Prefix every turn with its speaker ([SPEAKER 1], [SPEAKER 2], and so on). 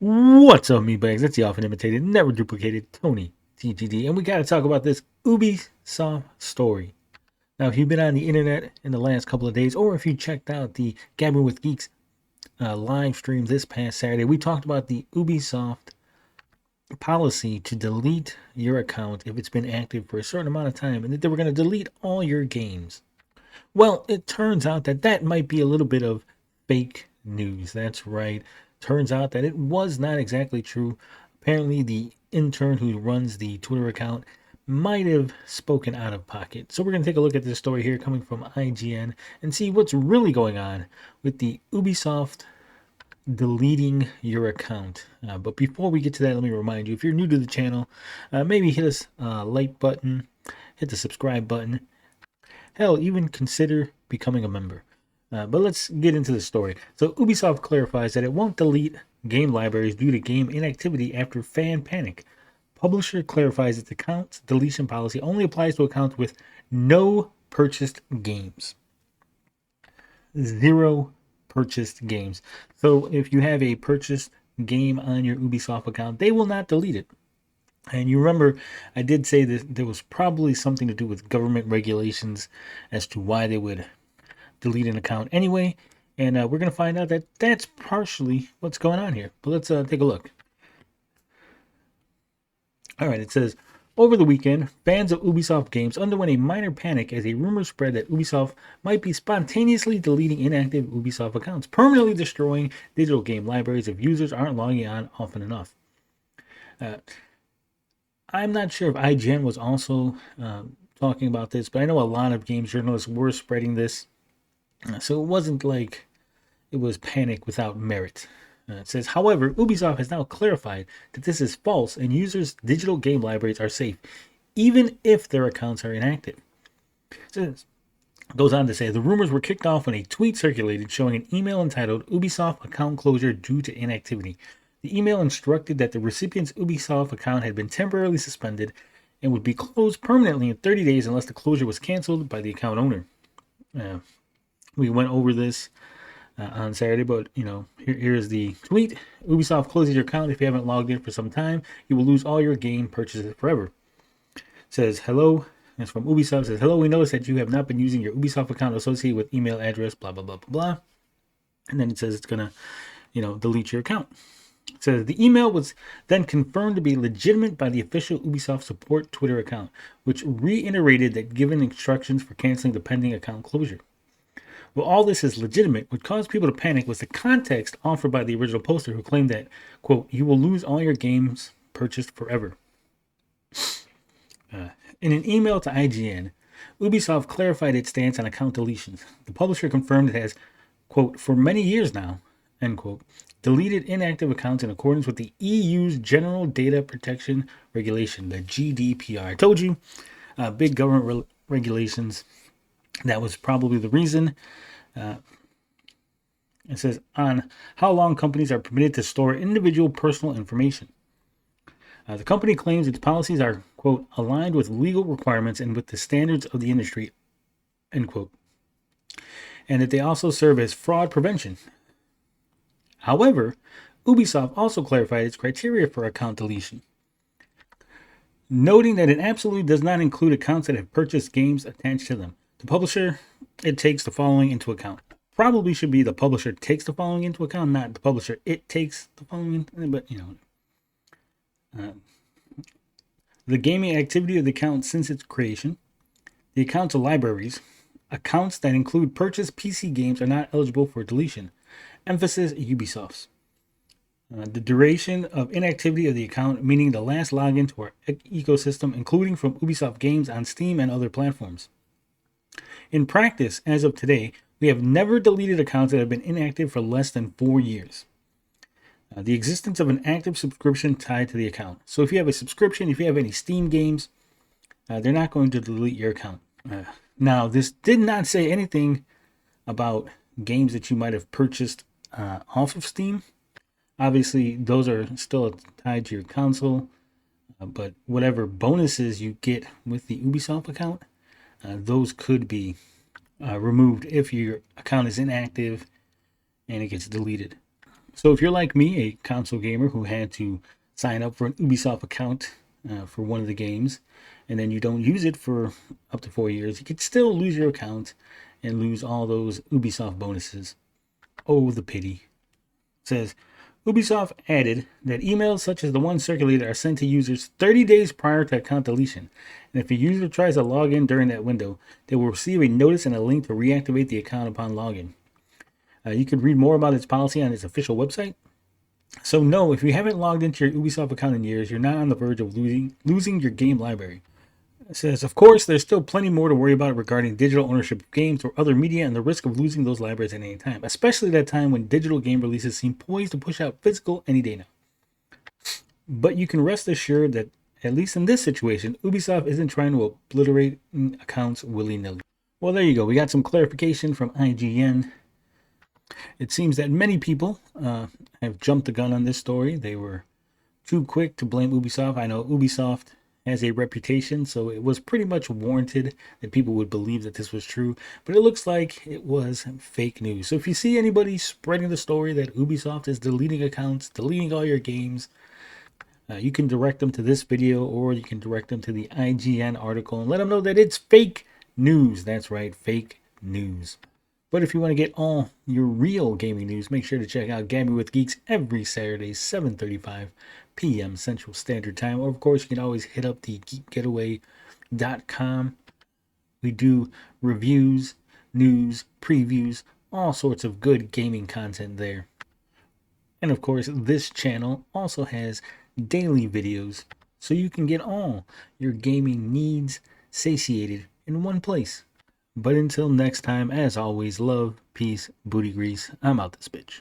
[SPEAKER 1] What's up, me bags? That's the often imitated, never duplicated Tony TGD, and we got to talk about this Ubisoft story. Now, if you've been on the internet in the last couple of days, or if you checked out the Gabbing with Geeks live stream this past Saturday, we talked about the Ubisoft policy to delete your account if it's been active for a certain amount of time, and that they were going to delete all your games. Well, it turns out that that might be a little bit of fake news. That's right. Turns out that it was not exactly true. Apparently, the intern who runs the Twitter account might have spoken out of pocket. So, we're going to take a look at this story here coming from IGN and see what's really going on with the Ubisoft deleting your account. But before we get to that, let me remind you, if you're new to the channel, maybe hit us like button, hit the subscribe button. Hell, even consider becoming a member. But let's get into the story. So Ubisoft clarifies that it won't delete game libraries due to game inactivity after fan panic. Publisher clarifies its account deletion policy only applies to accounts with no purchased games. Zero purchased games. So if you have a purchased game on your Ubisoft account, they will not delete it. And you remember, I did say that there was probably something to do with government regulations as to why they would delete an account anyway. And we're going to find out that that's partially what's going on here. But let's take a look. All right, it says, over the weekend, fans of Ubisoft games underwent a minor panic as a rumor spread that Ubisoft might be spontaneously deleting inactive Ubisoft accounts, permanently destroying digital game libraries if users aren't logging on often enough. I'm not sure if IGN was also talking about this, but I know a lot of games journalists were spreading this. So it wasn't like it was panic without merit. It says, however, Ubisoft has now clarified that this is false and users' digital game libraries are safe, even if their accounts are inactive. It goes on to say, the rumors were kicked off when a tweet circulated showing an email entitled Ubisoft account closure due to inactivity. The email instructed that the recipient's Ubisoft account had been temporarily suspended and would be closed permanently in 30 days unless the closure was canceled by the account owner. We went over this on Saturday, but here's the tweet. Ubisoft closes your account if you haven't logged in for some time. You will lose all your game purchases forever. It says, hello. It's from Ubisoft. It says, hello, we noticed that you have not been using your Ubisoft account associated with email address, blah, blah, blah, blah, blah. And then it says it's going to, delete your account. It says the email was then confirmed to be legitimate by the official Ubisoft support Twitter account, which reiterated that given instructions for canceling the pending account closure. Well, all this is legitimate. What caused people to panic was the context offered by the original poster, who claimed that, quote, you will lose all your games purchased forever. In an email to IGN, Ubisoft clarified its stance on account deletions. The publisher confirmed it has, quote, for many years now, end quote, deleted inactive accounts in accordance with the EU's General Data Protection Regulation, the GDPR. I told you, big government regulations. That was probably the reason. It says on how long companies are permitted to store individual personal information. The company claims its policies are, quote, aligned with legal requirements and with the standards of the industry, end quote, and that they also serve as fraud prevention. However, Ubisoft also clarified its criteria for account deletion, noting that it absolutely does not include accounts that have purchased games attached to them. The publisher, it takes the following into account. Probably should be the publisher takes the following into account, not the publisher, it takes the following, but the gaming activity of the account since its creation, the accounts of libraries, accounts that include purchased PC games are not eligible for deletion. Emphasis Ubisoft's. The duration of inactivity of the account, meaning the last login to our ecosystem, including from Ubisoft games on Steam and other platforms. In practice, as of today, we have never deleted accounts that have been inactive for less than 4 years. The existence of an active subscription tied to the account. So if you have a subscription, if you have any Steam games, they're not going to delete your account. Now, this did not say anything about games that you might have purchased off of Steam. Obviously, those are still tied to your console, but whatever bonuses you get with the Ubisoft account, those could be removed if your account is inactive and it gets deleted. So if you're like me, a console gamer who had to sign up for an Ubisoft account for one of the games, and then you don't use it for up to 4 years, you could still lose your account and lose all those Ubisoft bonuses. Oh, the pity. It says Ubisoft added that emails such as the one circulated are sent to users 30 days prior to account deletion. And if a user tries to log in during that window, they will receive a notice and a link to reactivate the account upon login. You can read more about its policy on its official website. So no, if you haven't logged into your Ubisoft account in years, you're not on the verge of losing your game library. It says, of course, there's still plenty more to worry about regarding digital ownership of games or other media and the risk of losing those libraries at any time, especially that time when digital game releases seem poised to push out physical any day now. But you can rest assured that, at least in this situation, Ubisoft isn't trying to obliterate accounts willy-nilly. Well, there you go. We got some clarification from IGN. It seems that many people have jumped the gun on this story. They were too quick to blame Ubisoft. I know Ubisoft has a reputation, so it was pretty much warranted that people would believe that this was true, but it looks like it was fake news. So if you see anybody spreading the story that Ubisoft is deleting accounts, deleting all your games, you can direct them to this video, or you can direct them to the IGN article and let them know that it's fake news. That's right, fake news. But if you want to get all your real gaming news, make sure to check out Gabbing with Geeks every Saturday, 7:35 p.m. Central Standard Time. Or, of course, you can always hit up the geekgetaway.com. We do reviews, news, previews, all sorts of good gaming content there. And, of course, this channel also has daily videos, so you can get all your gaming needs satiated in one place. But until next time, as always, love, peace, booty grease. I'm out this bitch.